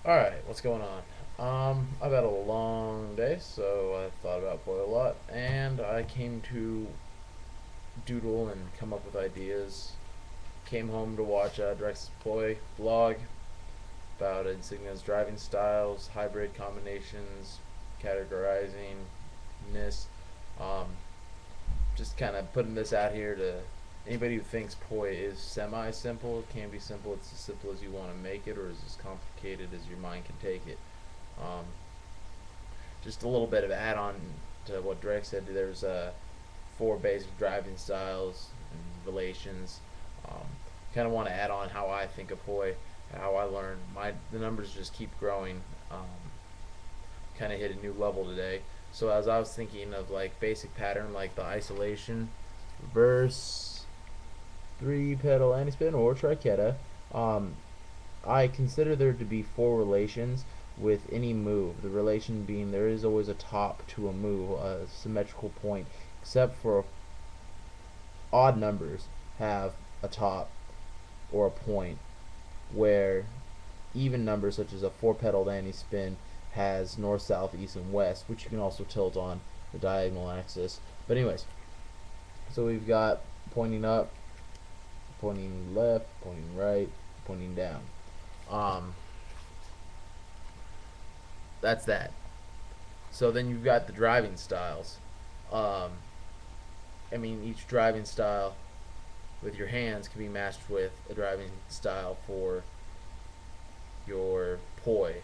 Alright, what's going on? I've had a long day, so I thought about poi a lot, and I came to doodle and come up with ideas. Came home to watch Drex's poi vlog about insignias driving styles, hybrid combinations, categorizing this. Um, just kind of putting this out here to anybody who thinks poi is semi-simple. It can be simple. It's as simple as you want to make it, or as complicated as your mind can take it. Um, just a little bit of add on to what Drake said. There's four basic driving styles and relations. Um, kind of want to add on how I think of poi, how I learn. The numbers just keep growing. Kind of hit a new level today. So as I was thinking of like basic pattern, like the isolation, reverse, three pedal anti-spin or triqueta, um, I consider there to be four relations with any move. The relation being there is always a top to a move, a symmetrical point, except for odd numbers have a top or a point, where even numbers such as a four pedal anti-spin has north, south, east, and west, which you can also tilt on the diagonal axis. But anyways, so we've got pointing up, pointing left, pointing right, pointing down. Um, that's that. So then you've got the driving styles. Um, I mean, each driving style with your hands can be matched with a driving style for your poi.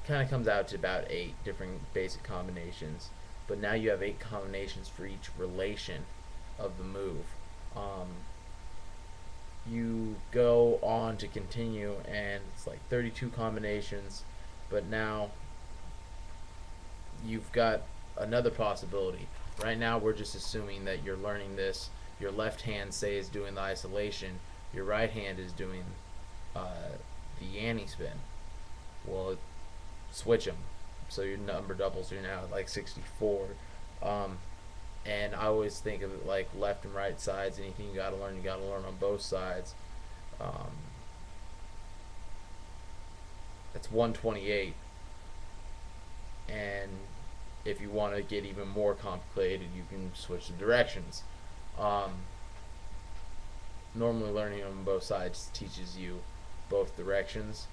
Kind of comes out to about 8 different basic combinations, but now you have 8 combinations for each relation of the move. Um, you go on to continue, and it's like 32 combinations, but now you've got another possibility. Right now, we're just assuming that you're learning this. Your left hand, say, is doing the isolation. Your right hand is doing the anti-spin. Well, switch them. So your number doubles. You're now at like 64. Um, and I always think of it like left and right sides. Anything you gotta learn on both sides. Um, that's 128. And if you want to get even more complicated, you can switch the directions. Um, Normally, learning on both sides teaches you both directions,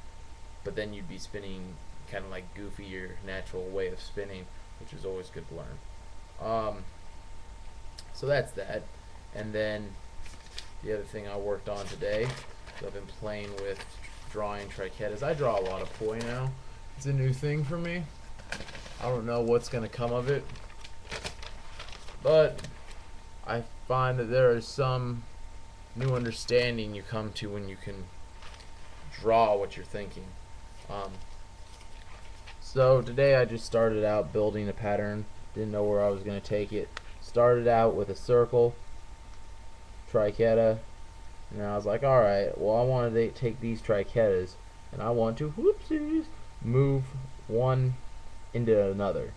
but then you'd be spinning kind of like goofy your natural way of spinning, which is always good to learn. So that's that. And then the other thing I worked on today, so I've been playing with drawing triquetas. I draw a lot of poi now. It's a new thing for me. I don't know what's going to come of it, but I find that there is some new understanding you come to when you can draw what you're thinking. Um, so today I just started out building a pattern. Didn't know where I was going to take it. Started out with a circle, triqueta, and I was like, alright, well, I want to take these triquetas and I want to, whoopsies, move one into another.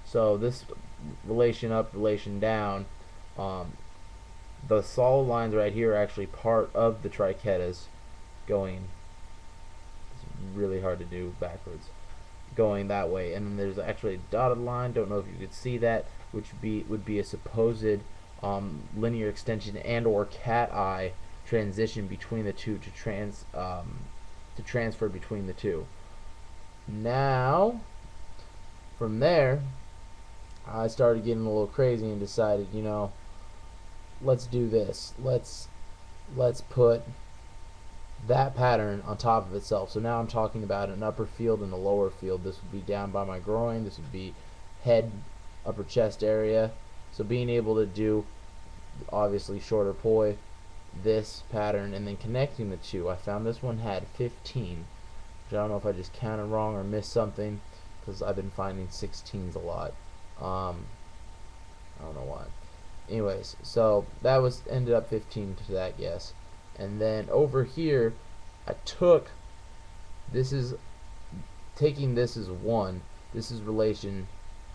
So this relation up, relation down, the solid lines right here are actually part of the triquetas going, it's really hard to do backwards, going that way. And then there's actually a dotted line, don't know if you could see that, which would be a supposed linear extension and or cat eye transition between the two to transfer between the two. Now from there I started getting a little crazy and decided, let's do this. Let's put that pattern on top of itself. So now I'm talking about an upper field and a lower field. This would be down by my groin. This would be head, upper chest area. So being able to do obviously shorter poi, this pattern, and then connecting the two. I found this one had 15, which I don't know if I just counted wrong or missed something, because I've been finding 16s a lot. I don't know why. Anyways, so that was ended up 15 to that guess. And then over here, I took, this is taking this as 1, this is relation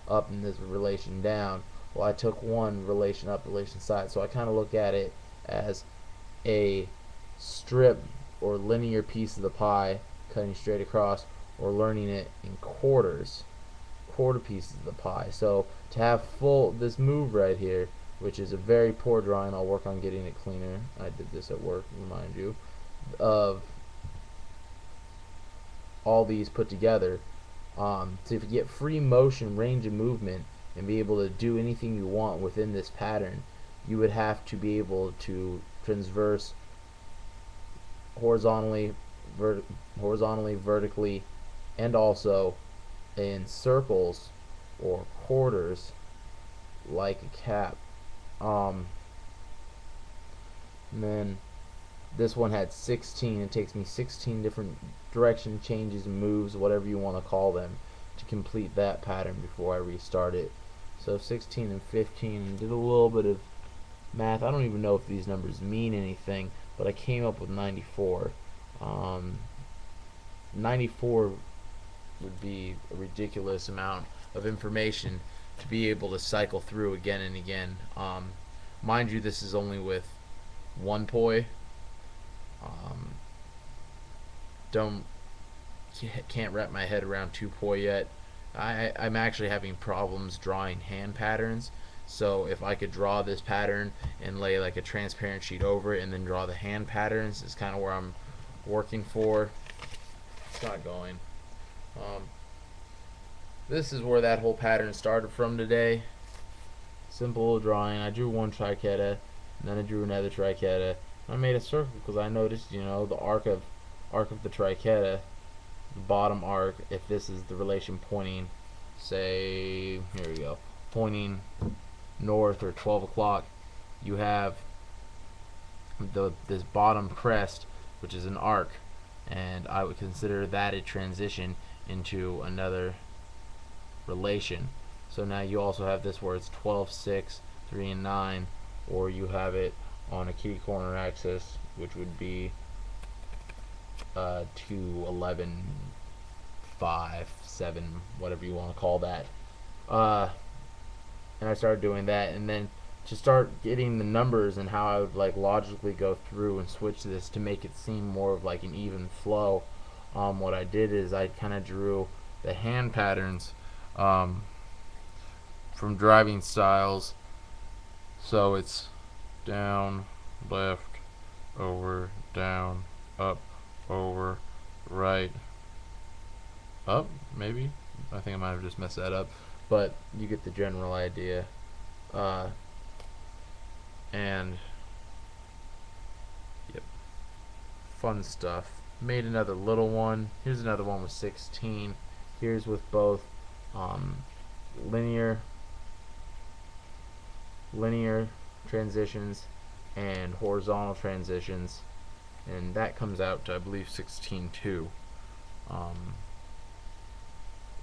up and this is relation down. Well, I took one relation up, relation side, so I kind of look at it as a strip or linear piece of the pie cutting straight across, or learning it in quarters, quarter pieces of the pie. So to have full, this move right here, which is a very poor drawing, I'll work on getting it cleaner. I did this at work, remind you, of all these put together. So if you get free motion, range of movement, and be able to do anything you want within this pattern, you would have to be able to transverse horizontally, vertically, and also in circles or quarters like a cap. And then this one had 16. It takes me 16 different direction changes, moves, whatever you want to call them, to complete that pattern before I restart it. So 16 and 15, did a little bit of math. I don't even know if these numbers mean anything, but I came up with 94. 94 would be a ridiculous amount of information to be able to cycle through again and again. Mind you, this is only with one poi. Can't wrap my head around 2 poi yet. I'm actually having problems drawing hand patterns. So if I could draw this pattern and lay like a transparent sheet over it and then draw the hand patterns, is kind of where I'm working for. It's not going. This is where that whole pattern started from today. Simple drawing. I drew one trichetta, and then I drew another trichetta. I made a circle because I noticed, the arc of the trichetta, the bottom arc. If this is the relation pointing, say, here we go, pointing north or 12 o'clock, you have this bottom crest, which is an arc, and I would consider that a transition into another relation. So now you also have this where it's 12, 6, 3, and 9, or you have it on a kitty corner axis, which would be 2, 11, 5, 7, whatever you want to call that. And I started doing that, and then to start getting the numbers and how I would like logically go through and switch this to make it seem more of like an even flow. What I did is I kind of drew the hand patterns from driving styles. So it's down, left, over, down, up, over, right, up, maybe. I think I might have just messed that up, but you get the general idea. And yep, fun stuff. Made another little one. Here's another one with 16. Here's with both linear transitions and horizontal transitions, and that comes out to, I believe, 16 too.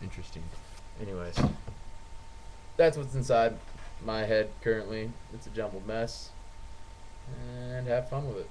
Interesting. Anyways, that's what's inside my head currently. It's a jumbled mess, and have fun with it.